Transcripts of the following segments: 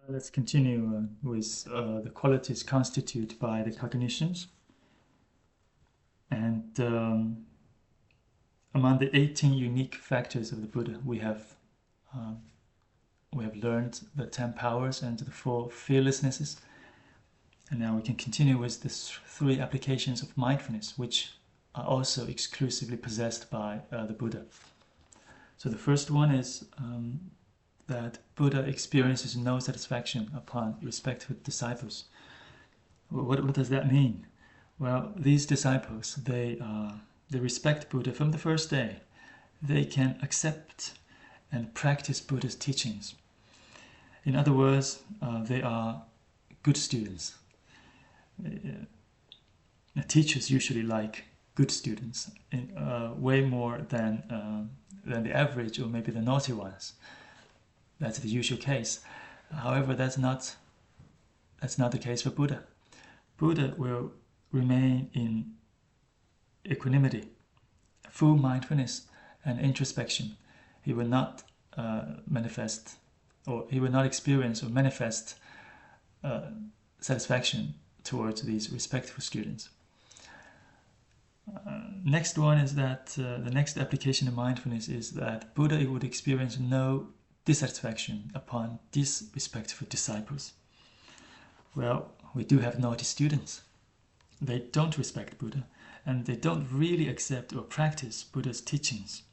Let's continue with the qualities constituted by the cognitions. And among the 18 unique factors of the Buddha, um, we have learned the 10 powers and the 4 fearlessnesses. And now we can continue with the 3 applications of mindfulness, which are also exclusively possessed by the Buddha. So the first one is that Buddha experiences no satisfaction upon respective disciples. What does that mean? Well, these disciples, they respect Buddha from the first day. They can accept and practice Buddha's teachings. In other words, they are good students. Teachers usually like good students way more than the average or maybe the naughty ones. That's the usual case. However, that's not the case for Buddha. Buddha will remain in equanimity, full mindfulness and introspection. He will not manifest, or he will not experience or manifest satisfaction towards these respectful students. Next one is that the next application of mindfulness is that Buddha would experience no dissatisfaction upon disrespectful disciples. Well, we do have naughty students. They don't respect Buddha, and they don't really accept or practice Buddha's teachings.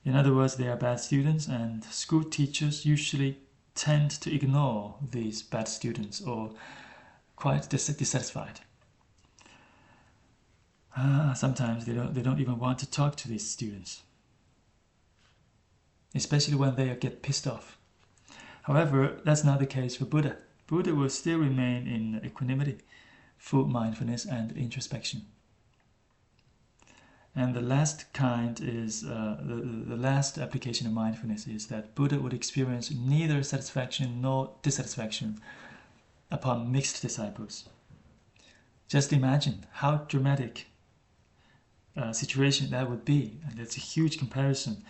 In other words, they are bad students, and school teachers usually tend to ignore these bad students or quite dissatisfied. Sometimes they don't even want to talk to these students, especially when they get pissed off. However, that's not the case for Buddha. Buddha will still remain in equanimity, full mindfulness and introspection. And the last kind is, the last application of mindfulness is that Buddha would experience neither satisfaction nor dissatisfaction upon mixed disciples. Just imagine how dramatic situation that would be, and it's a huge comparison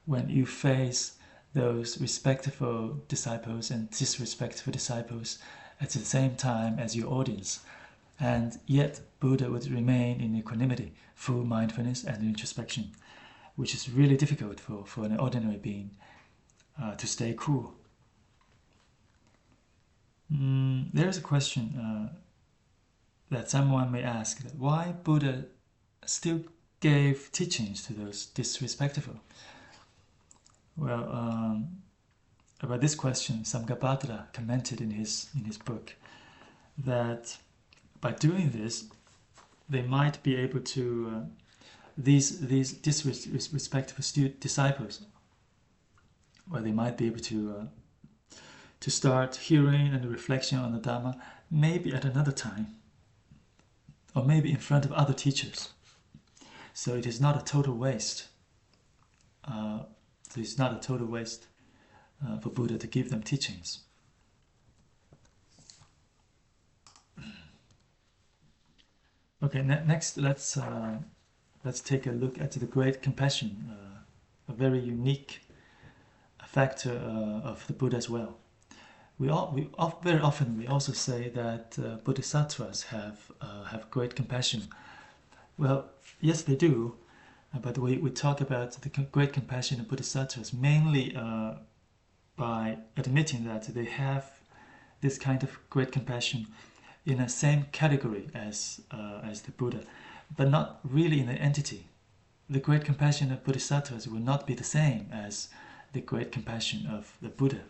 when you face those respectful disciples and disrespectful disciples at the same time as your audience, and yet Buddha would remain in equanimity, full mindfulness and introspection, which is really difficult for an ordinary being to stay cool. There's a question that someone may ask, that why Buddha still gave teachings to those disrespectful. Well, about this question, Samgabhadra commented in his book that by doing this, they might be able to these disrespectful disciples, well, they might be able to start hearing and reflection on the Dhamma, maybe at another time, or maybe in front of other teachers. So it is not a total waste. It's not a total waste for Buddha to give them teachings. Okay, next let's take a look at the great compassion, a very unique factor of the Buddha as well. Very often we also say that bodhisattvas have great compassion. Well, yes, they do, but we talk about the great compassion of bodhisattvas mainly by admitting that they have this kind of great compassion in the same category as the Buddha, but not really in the entity. The great compassion of bodhisattvas will not be the same as the great compassion of the Buddha.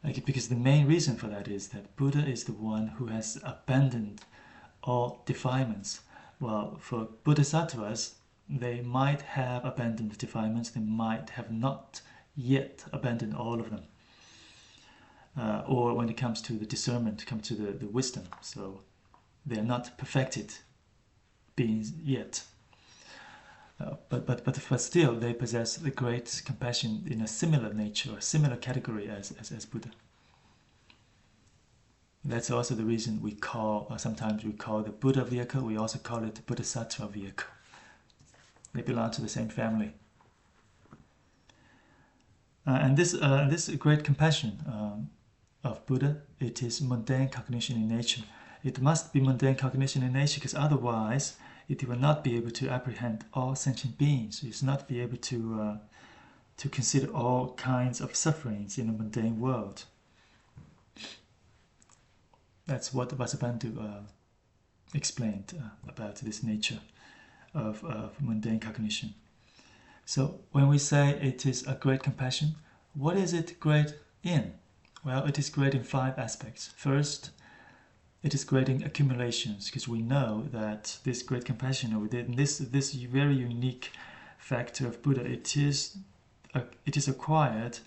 Because the main reason for that is that Buddha is the one who has abandoned all defilements. Well, for bodhisattvas, they might have abandoned defilements, they might have not yet abandoned all of them. Or when it comes to the discernment, comes to the wisdom, so they are not perfected beings yet. But still, they possess the great compassion in a similar nature, or similar category as Buddha. That's also the reason sometimes we call the Buddha vehicle, we also call it the Bodhisattva vehicle. They belong to the same family. And this great compassion of Buddha, it is mundane cognition in nature. It must be mundane cognition in nature because otherwise it will not be able to apprehend all sentient beings. It will not be able to consider all kinds of sufferings in the mundane world. That's what Vasubandhu explained about this nature of mundane cognition. So when we say it is a great compassion, what is it great in? Well, it is great in 5 aspects. First, it is great in accumulations, because we know that this great compassion, or this very unique factor of Buddha, it is acquired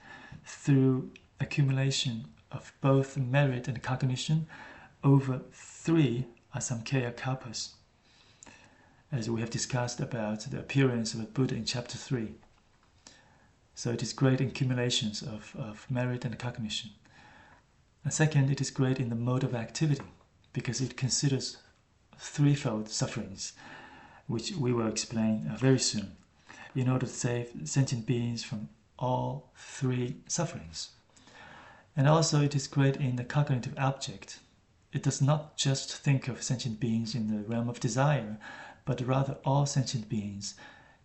through accumulation of both merit and cognition over 3 asamkhya kalpas, as we have discussed about the appearance of a Buddha in chapter 3. So it is great in accumulations of merit and cognition. And second, it is great in the mode of activity, because it considers threefold sufferings, which we will explain very soon, in order to save sentient beings from all 3 sufferings. And also it is great in the cognitive object. It does not just think of sentient beings in the realm of desire, but rather all sentient beings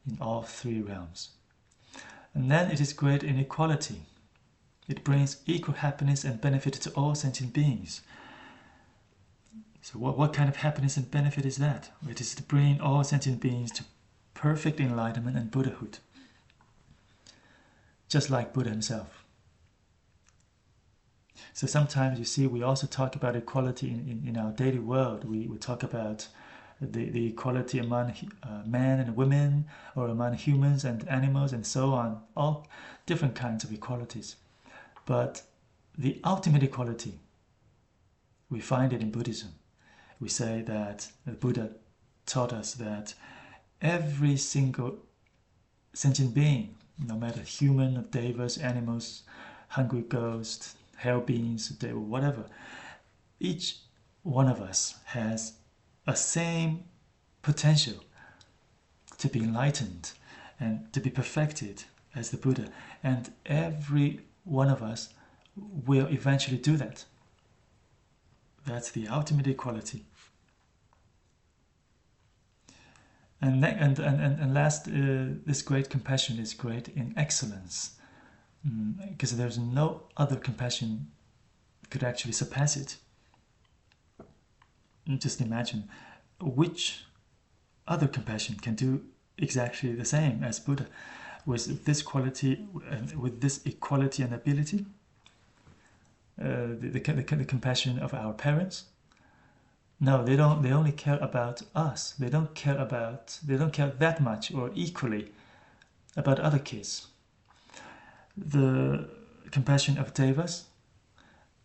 in all 3 realms. And then it is great in equality. It brings equal happiness and benefit to all sentient beings. So what kind of happiness and benefit is that? It is to bring all sentient beings to perfect enlightenment and Buddhahood, just like Buddha himself. So sometimes you see we also talk about equality in our daily world. We talk about the equality among men and women, or among humans and animals, and so on, all different kinds of equalities. But the ultimate equality, we find it in Buddhism. We say that the Buddha taught us that every single sentient being, no matter human or devas, animals, hungry ghosts, hell beings, whatever, each one of us has a same potential to be enlightened and to be perfected as the Buddha. And every one of us will eventually do that. That's the ultimate equality. And last, this great compassion is great in excellence, because there's no other compassion could actually surpass it. Just imagine which other compassion can do exactly the same as Buddha, with this quality, with this equality and ability. The compassion of our parents. No, they don't. They only care about us. They don't care that much or equally about other kids. The compassion of devas.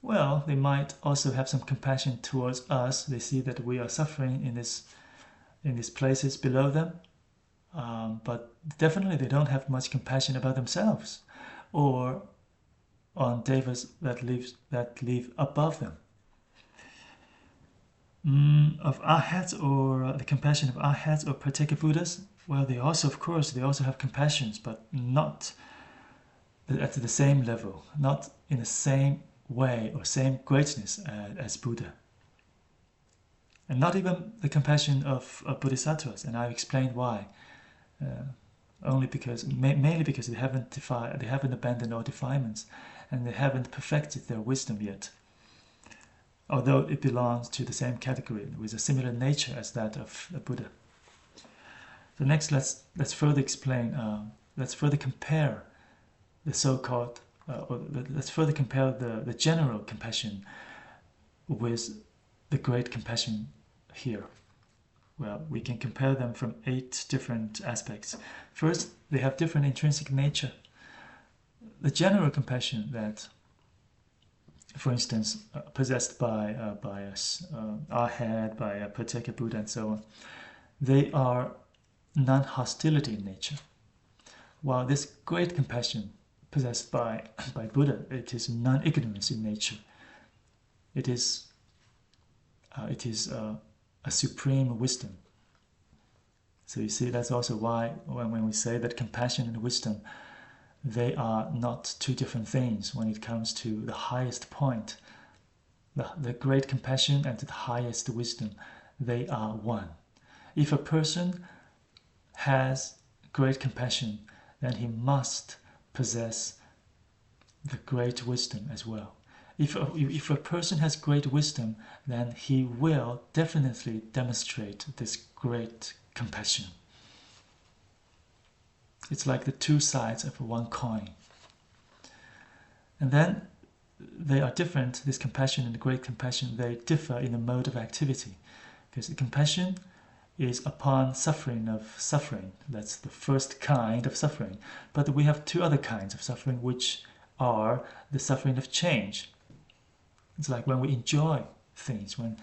Well, they might also have some compassion towards us. They see that we are suffering in these places below them, but definitely they don't have much compassion about themselves, or on devas that live above them. Of arhats, or the compassion of arhats or Pratyeka Buddhas, well, they also have compassions, but not at the same level, not in the same way or same greatness as Buddha. And not even the compassion of Bodhisattvas, and I've explained why. Mainly because they haven't abandoned all defilements, and they haven't perfected their wisdom yet, although it belongs to the same category with a similar nature as that of the Buddha. So next, let's further explain. Let's further compare the so-called, let's further compare the general compassion with the great compassion here. Well, we can compare them from 8 different aspects. First, they have different intrinsic nature. The general compassion that, for instance, possessed by Arhat, by Pratyeka Buddha, and so on, they are non-hostility in nature. While this great compassion possessed by Buddha, it is non-ignorance in nature. It is a supreme wisdom. So you see, that's also why when we say that compassion and wisdom, they are not two different things when it comes to the highest point. The great compassion and the highest wisdom, they are one. If a person has great compassion, then he must possess the great wisdom as well. If a person has great wisdom, then he will definitely demonstrate this great compassion. It's like the two sides of one coin. And then they are different, this compassion and the great compassion, they differ in the mode of activity. Because the compassion is upon suffering of suffering. That's the first kind of suffering. But we have two other kinds of suffering, which are the suffering of change. It's like when we enjoy things, when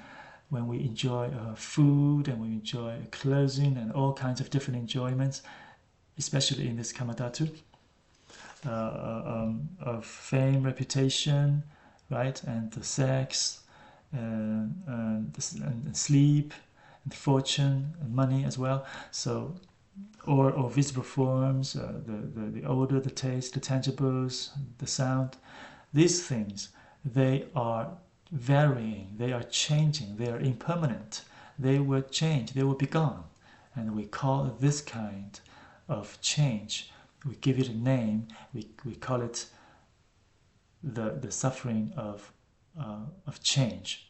we enjoy food and we enjoy clothing and all kinds of different enjoyments, especially in this kamadhatu, of fame, reputation, right, and the sex, and sleep, and fortune, and money as well. So, or visible forms, the odor, the taste, the tangibles, the sound. These things, they are varying, they are changing, they are impermanent. They will change, they will be gone. And we call this kind of change, we give it a name, we call it the suffering of change.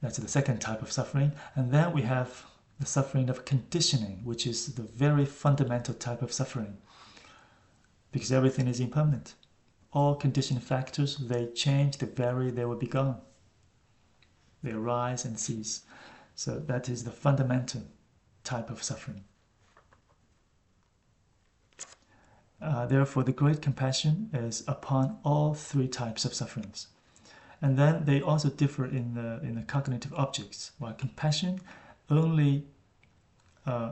That's the second type of suffering. And then we have the suffering of conditioning, which is the very fundamental type of suffering, because everything is impermanent. All conditioning factors, they change, they vary, they will be gone. They arise and cease. So that is the fundamental type of suffering. Therefore, the great compassion is upon all three types of sufferings. And then they also differ in the cognitive objects. While compassion only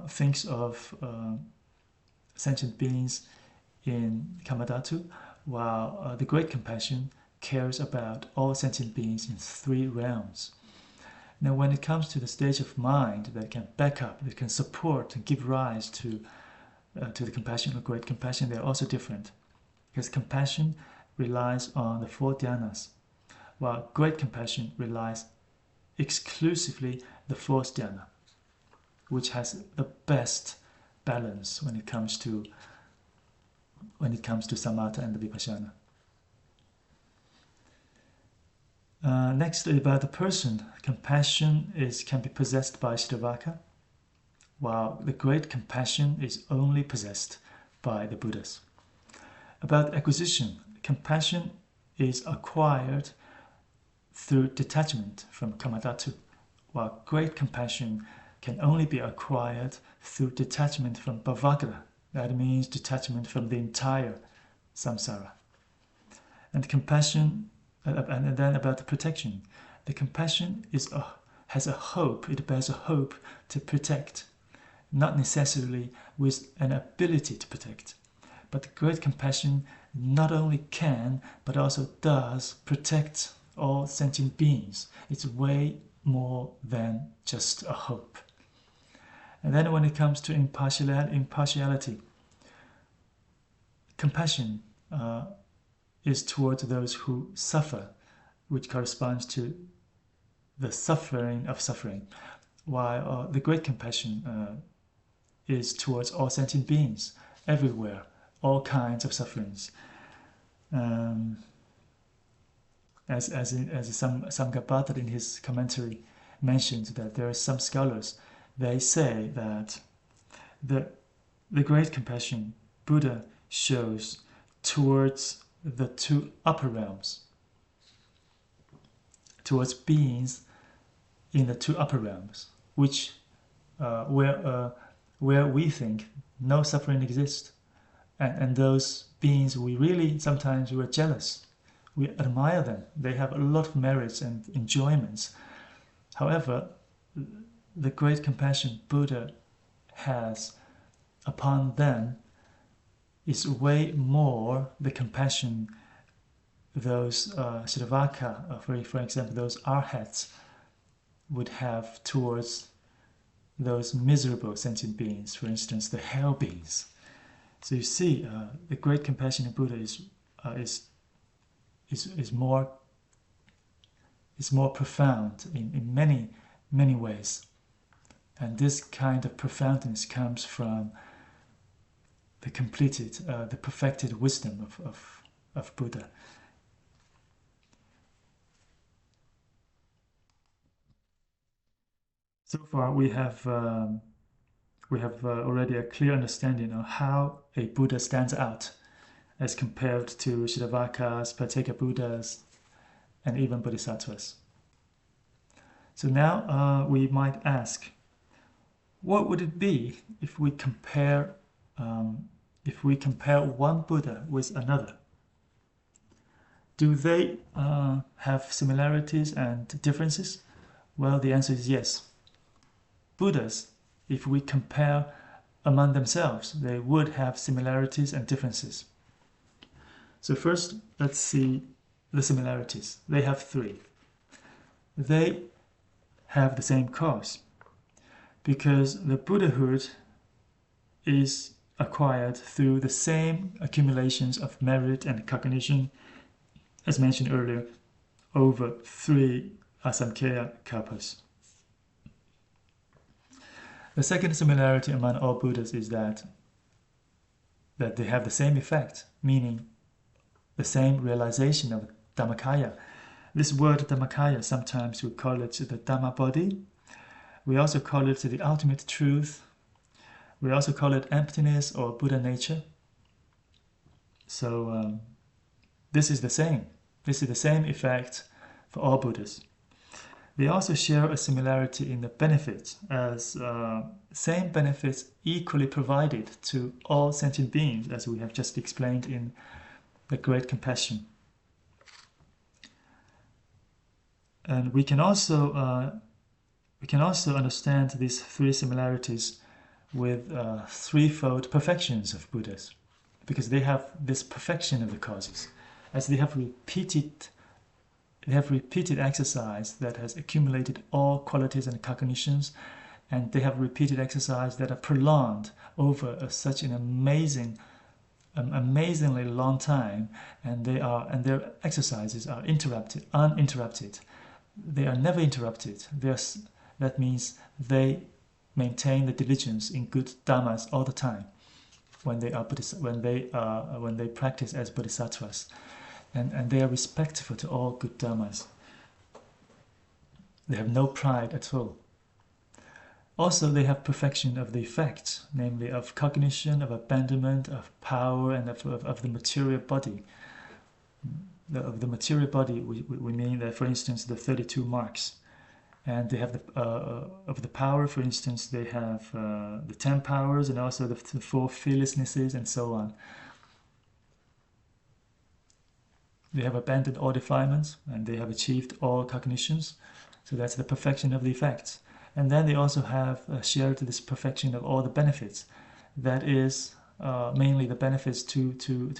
thinks of sentient beings in kamadhatu, while the great compassion cares about all sentient beings in three realms. Now, when it comes to the stage of mind that can back up, that can support and give rise to the compassion or great compassion, they are also different. Because compassion relies on the four dhyanas, while great compassion relies exclusively the fourth dhyana, which has the best balance when it comes to samatha and the vipassana. Next, about the person, compassion can be possessed by Sthivaka, while the great compassion is only possessed by the Buddhas. About acquisition, compassion is acquired through detachment from kamadhatu, while great compassion can only be acquired through detachment from bhavagra. That means detachment from the entire samsara. And compassion, and then about the protection. The compassion has a hope, it bears a hope to protect, not necessarily with an ability to protect. But the great compassion not only can, but also does protect all sentient beings. It's way more than just a hope. And then when it comes to impartiality, compassion is towards those who suffer, which corresponds to the suffering of suffering, while the great compassion is towards all sentient beings, everywhere, all kinds of sufferings. As Samgabhata in his commentary mentioned, that there are some scholars, they say that the great compassion Buddha shows towards the two upper realms, towards beings in the two upper realms, which where we think no suffering exists, and those beings sometimes we're jealous, we admire them, they have a lot of merits and enjoyments. However, the great compassion Buddha has upon them is way more the compassion those Sthivaka, for example, those arhats would have towards those miserable sentient beings, for instance, the hell beings. So you see, the great compassionate Buddha is more profound in many ways, and this kind of profoundness comes from the perfected wisdom of Buddha. So far, we have already a clear understanding of how a Buddha stands out as compared to Shravakas, Pacceka Buddhas, and even Bodhisattvas. So now we might ask, what would it be if we compare one Buddha with another? Do they have similarities and differences? Well, the answer is yes. Buddhas, if we compare among themselves, they would have similarities and differences. So first, let's see the similarities. They have three. They have the same cause, because the Buddhahood is acquired through the same accumulations of merit and cognition, as mentioned earlier, over 3 Asamkhya kalpas. The second similarity among all Buddhas is that they have the same effect, meaning the same realization of Dhammakaya. This word Dhammakaya, sometimes we call it the Dhamma body. We also call it the ultimate truth. We also call it emptiness or Buddha nature. So this is the same. This is the same effect for all Buddhas. They also share a similarity in the benefits, as same benefits equally provided to all sentient beings, as we have just explained in the Great Compassion. And we can also understand these three similarities with threefold perfections of Buddhas, because they have this perfection of the causes, as they have repeated exercise that has accumulated all qualities and cognitions, and they have repeated exercise that are prolonged over such an amazingly long time, and their exercises are uninterrupted. They are never interrupted. That means they maintain the diligence in good dhammas all the time when they practice as bodhisattvas. And they are respectful to all good dhammas. They have no pride at all. Also, they have perfection of the effects, namely of cognition, of abandonment, of power, and of the material body. Of the material body, we mean that, for instance, the 32 marks. And they have of the power, for instance, they have the 10 powers, and also the 4 fearlessnesses, and so on. They have abandoned all defilements, and they have achieved all cognitions. So that's the perfection of the effects. And then they also have shared this perfection of all the benefits. That is mainly the benefits to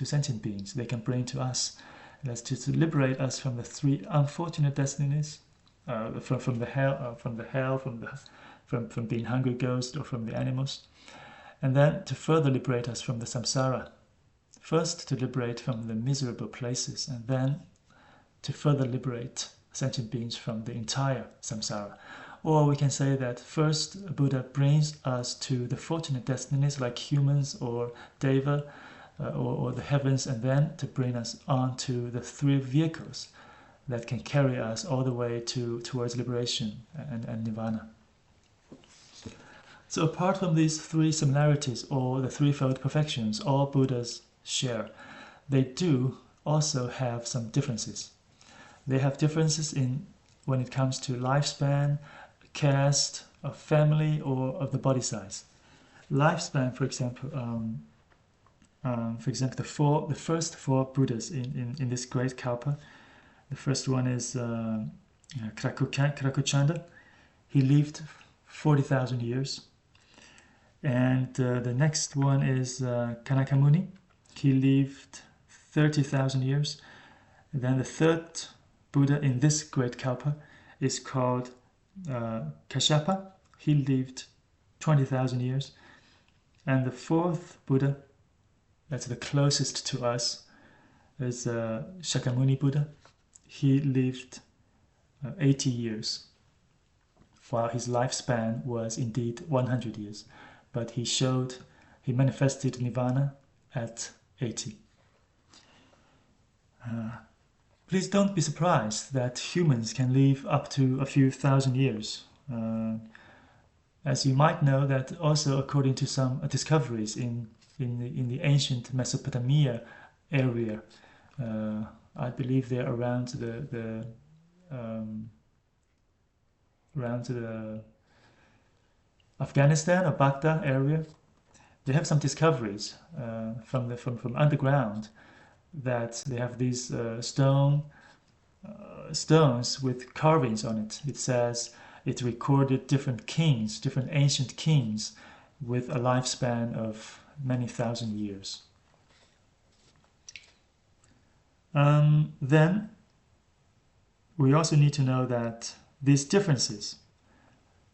sentient beings they can bring to us. That's to liberate us from the 3 unfortunate destinies, from being hungry ghosts or from the animals, and then to further liberate us from the samsara. First, to liberate from the miserable places, and then to further liberate sentient beings from the entire samsara. Or we can say that first, Buddha brings us to the fortunate destinies like humans or deva or the heavens, and then to bring us on to the 3 vehicles that can carry us all the way towards liberation and nirvana. So apart from these 3 similarities or the threefold perfections all Buddhas share, they do also have some differences. They have differences in when it comes to lifespan, caste, of family, or of the body size. Lifespan, for example, the first 4 Buddhas in this great kalpa. The first one is Krakuchanda. He lived 40,000 years. And the next one is Kanakamuni. He lived 30,000 years. And then the third Buddha in this great kalpa is called Kashyapa. He lived 20,000 years. And the fourth Buddha that's the closest to us is Shakyamuni Buddha. He lived 80 years, while his lifespan was indeed 100 years. But he manifested Nirvana at 80. Please don't be surprised that humans can live up to a few thousand years. As you might know, that also according to some discoveries in the ancient Mesopotamia area, I believe they're around the Afghanistan or Baghdad area. They have some discoveries from underground that they have these stones with carvings on it. It says it recorded different kings, different ancient kings, with a lifespan of many thousand years. Then we also need to know that these differences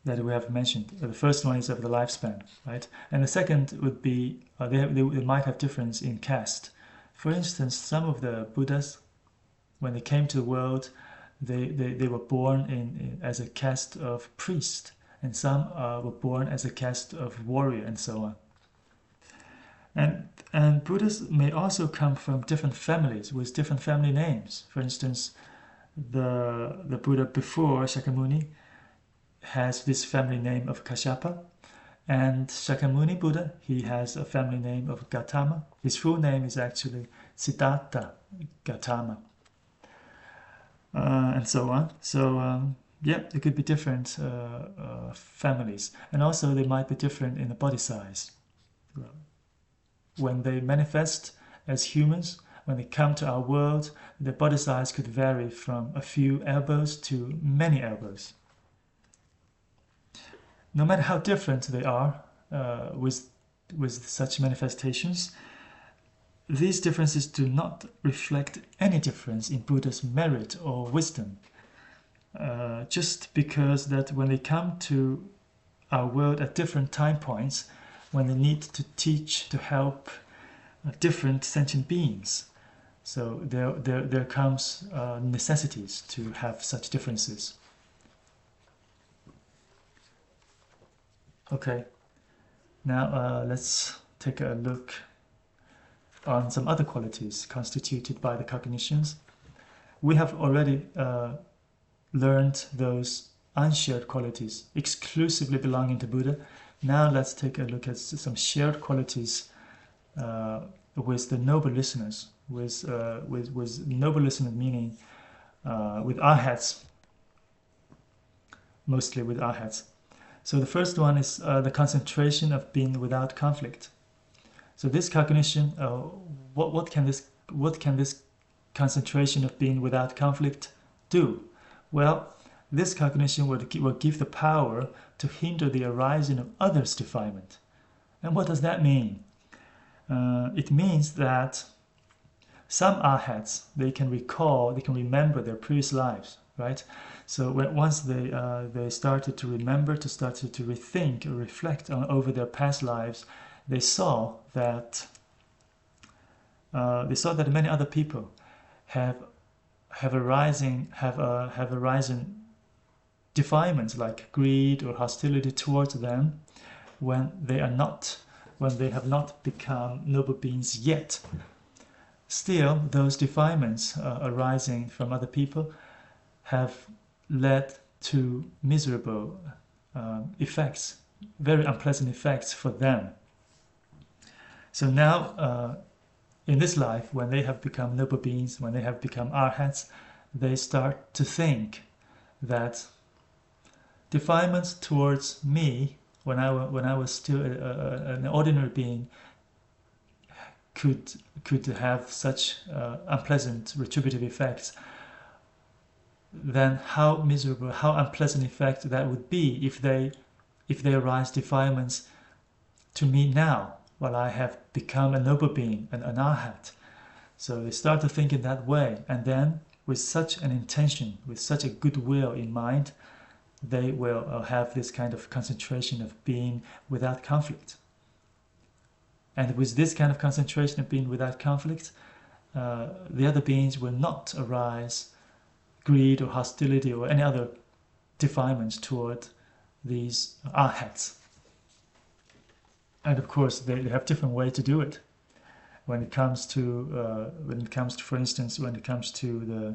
that we have mentioned, the first one is of the lifespan, right? And the second would be they might have difference in caste. For instance, some of the Buddhas, when they came to the world, they were born as a caste of priest, and some were born as a caste of warrior, and so on. And Buddhas may also come from different families with different family names. For instance, the Buddha before Shakyamuni has this family name of Kashyapa, and Shakyamuni Buddha, he has a family name of Gautama. His full name is actually Siddhartha Gautama, and so on. So yeah, it could be different families, and also they might be different in the body size. When they manifest as humans, when they come to our world, their body size could vary from a few elbows to many elbows. No matter how different they are with such manifestations, these differences do not reflect any difference in Buddha's merit or wisdom. Just because that when they come to our world at different time points, when they need to teach to help different sentient beings, so there comes necessities to have such differences. Okay, now let's take a look on some other qualities constituted by the cognitions. We have already learned those unshared qualities exclusively belonging to Buddha. Now let's take a look at some shared qualities with the noble listeners, with noble listener meaning with arhats, mostly with arhats. So the first one is the concentration of being without conflict. So this cognition, what can this concentration of being without conflict do? Well, this cognition will give the power to hinder the arising of others' defilement. And what does that mean? It means that some arhats, they can remember their previous lives, right? So once they started to remember, started to rethink or reflect over their past lives, they saw that many other people have arising defilements like greed or hostility towards them when they have not become noble beings yet. Still, those defilements arising from other people have led to miserable effects, very unpleasant effects for them. So now, in this life, when they have become noble beings, when they have become arhats, they start to think that defilements towards me, when I was still an ordinary being, could have such unpleasant retributive effects. Then how miserable, how unpleasant effect that would be if they arise defilements to me now, while I have become a noble being, an arhat. So they start to think in that way, and then with such an intention, with such a goodwill in mind, they will have this kind of concentration of being without conflict. And with this kind of concentration of being without conflict, the other beings will not arise greed or hostility or any other defilements toward these arhats. And of course, they have different ways to do it. When it comes to, for instance, when it comes to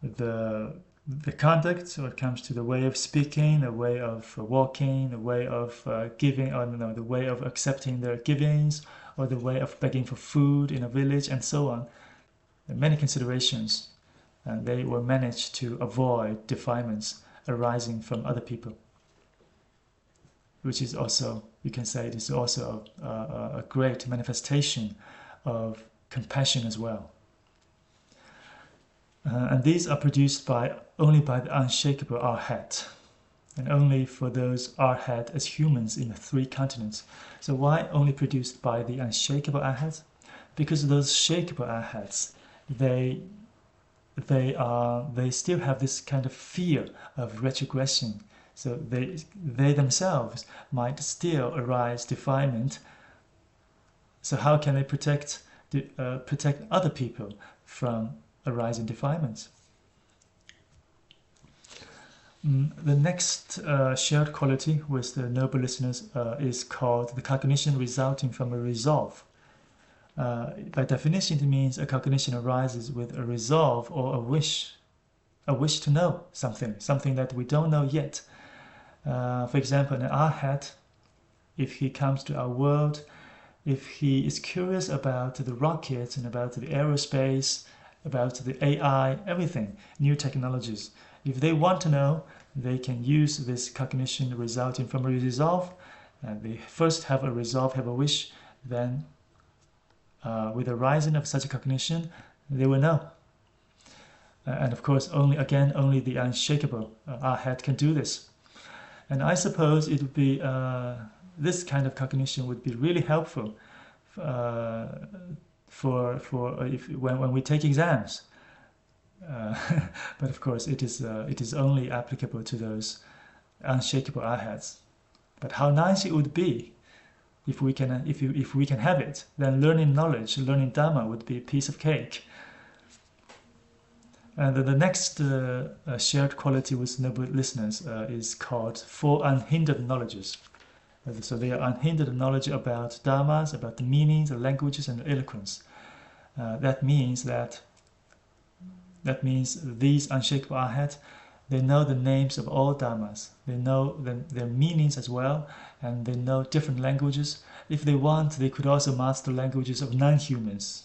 the conduct, or it comes to the way of speaking, the way of walking, the way of giving, or the way of accepting their givings, or the way of begging for food in a village, and so on. There are many considerations, and they will manage to avoid defilements arising from other people, which is also, you can say, it is also a great manifestation of compassion as well. And these are produced only by the unshakable Arhat, and only for those Arhat as humans in the 3 continents. So why only produced by the unshakable Arhats? Because those shakeable Arhats, they still have this kind of fear of retrogression. So they themselves might still arise defilement. So how can they protect other people from arising defilements? The next shared quality with the noble listeners is called the cognition resulting from a resolve. By definition, it means a cognition arises with a resolve or a wish to know something that we don't know yet. For example, an arhat, if he comes to our world, if he is curious about the rockets and about the aerospace, about the AI, everything, new technologies, if they want to know, they can use this cognition resulting from a resolve. They first have a resolve, have a wish, then with the rising of such a cognition, they will know. And of course, only the unshakable arhat can do this. And I suppose it would be this kind of cognition would be really helpful when we take exams. But of course, it is only applicable to those unshakable arhats. But how nice it would be if we can have it. Then learning knowledge, learning Dharma would be a piece of cake. And the next shared quality with noble listeners is called 4 unhindered knowledges. So they are unhindered knowledge about dharmas, about the meanings, the languages, and the eloquence. That means these unshakable arhats, they know the names of all dharmas. They know their meanings as well, and they know different languages. If they want, they could also master languages of non-humans.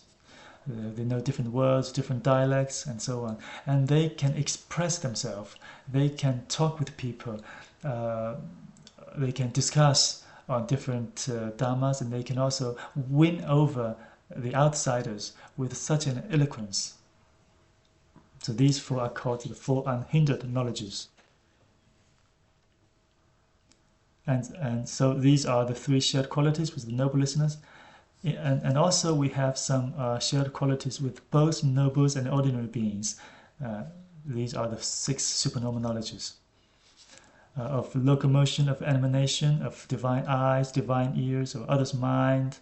They know different words, different dialects, and so on. And they can express themselves. They can talk with people. They can discuss on different dharmas, and they can also win over the outsiders with such an eloquence. So these 4 are called the 4 unhindered knowledges. And so these are the 3 shared qualities with the noble listeners. And also we have some shared qualities with both nobles and ordinary beings. These are the 6 supernormal knowledges. Of locomotion, of emanation, of divine eyes, divine ears, of others' mind,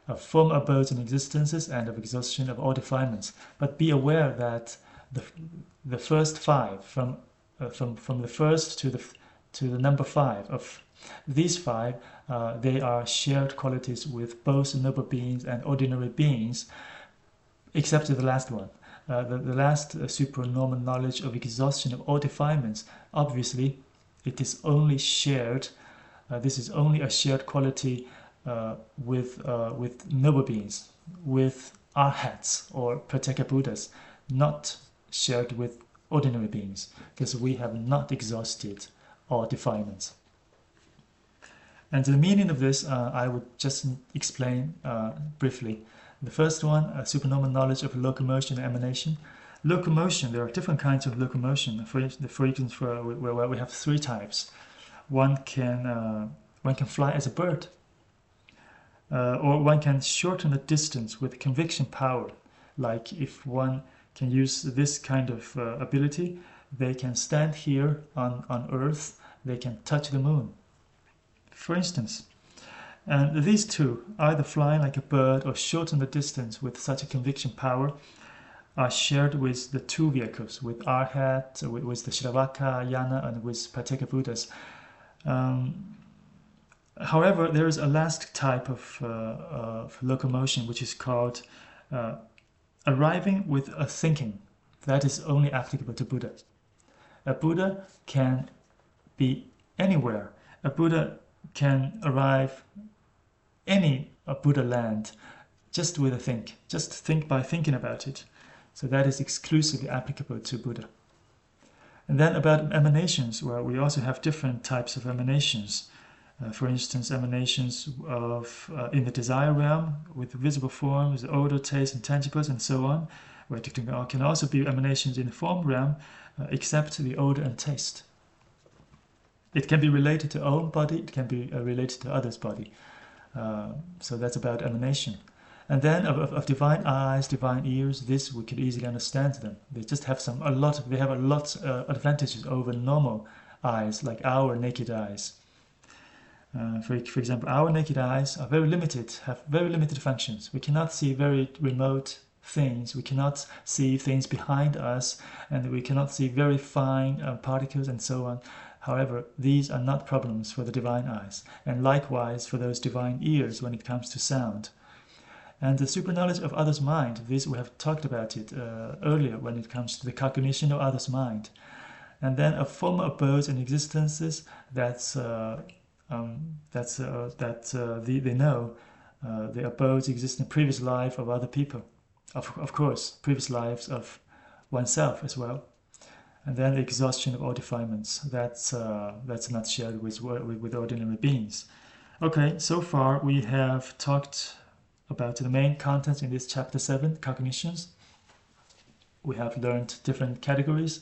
of form abodes and existences, and of exhaustion of all defilements. But be aware that the first 5, from the first to the number 5, of these 5, they are shared qualities with both noble beings and ordinary beings, except the last one. The last supernormal knowledge of exhaustion of all defilements, obviously, it is only shared. This is only a shared quality with noble beings, with arhats or Pratyeka Buddhas, not shared with ordinary beings, because we have not exhausted all defilements. And the meaning of this, I would just explain briefly. The first one, supernormal knowledge of locomotion and emanation. Locomotion, there are different kinds of locomotion. For instance, we have 3 types. One can fly as a bird, or one can shorten the distance with conviction power. Like if one can use this kind of ability, they can stand here on Earth, they can touch the moon, for instance. And these two, either flying like a bird or shorten the distance with such a conviction power, are shared with the two vehicles, with Arhat, with the Shravaka, Yana, and with Patheka Buddhas. However, there is a last type of locomotion which is called arriving with a thinking. That is only applicable to Buddha. A Buddha can be anywhere. A Buddha can arrive any Buddha land just with a think. Just think by thinking about it. So that is exclusively applicable to Buddha. And then about emanations, well, we also have different types of emanations. For instance, emanations of in the desire realm with visible forms, odor, taste, intangibles, and so on, where there can also be emanations in the form realm, except the odor and taste. It can be related to own body, it can be related to others' body. So that's about emanation. And then of divine eyes, divine ears, this we could easily understand them. They just have a lot advantages over normal eyes, like our naked eyes. For example, our naked eyes are very limited, have very limited functions. We cannot see very remote things, we cannot see things behind us, and we cannot see very fine particles and so on. However, these are not problems for the divine eyes, and likewise for those divine ears when it comes to sound. And the superknowledge of others' mind, this we have talked about it earlier when it comes to the cognition of others' mind. And then of former abodes and existences, they know the abodes exist in the previous life of other people. Of course, previous lives of oneself as well. And then the exhaustion of all defilements. That's not shared with ordinary beings. Okay, so far we have talked about the main contents in this chapter 7, Cognitions. We have learned different categories,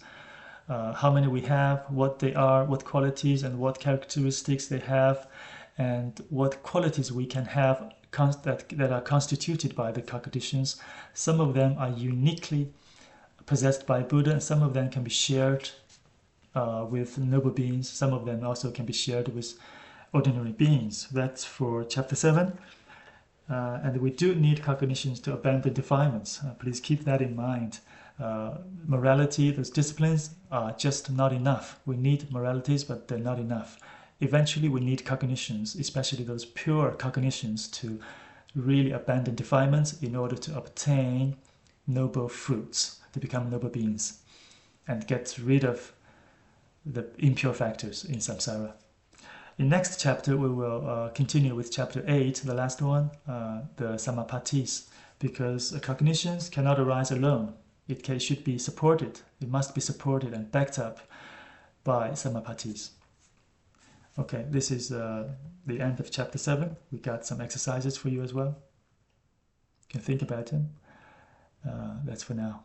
how many we have, what they are, what qualities and what characteristics they have, and what qualities we can have that are constituted by the cognitions. Some of them are uniquely possessed by Buddha, and some of them can be shared with noble beings. Some of them also can be shared with ordinary beings. That's for chapter 7. And we do need cognitions to abandon defilements. Please keep that in mind. Morality, those disciplines are just not enough. We need moralities, but they're not enough. Eventually we need cognitions, especially those pure cognitions, to really abandon defilements in order to obtain noble fruits, to become noble beings, and get rid of the impure factors in samsara. In next chapter, we will continue with chapter 8, the last one, the samapatis, because cognitions cannot arise alone. It should be supported. It must be supported and backed up by samapatis. Okay, this is the end of chapter 7. We got some exercises for you as well. You can think about them. That's for now.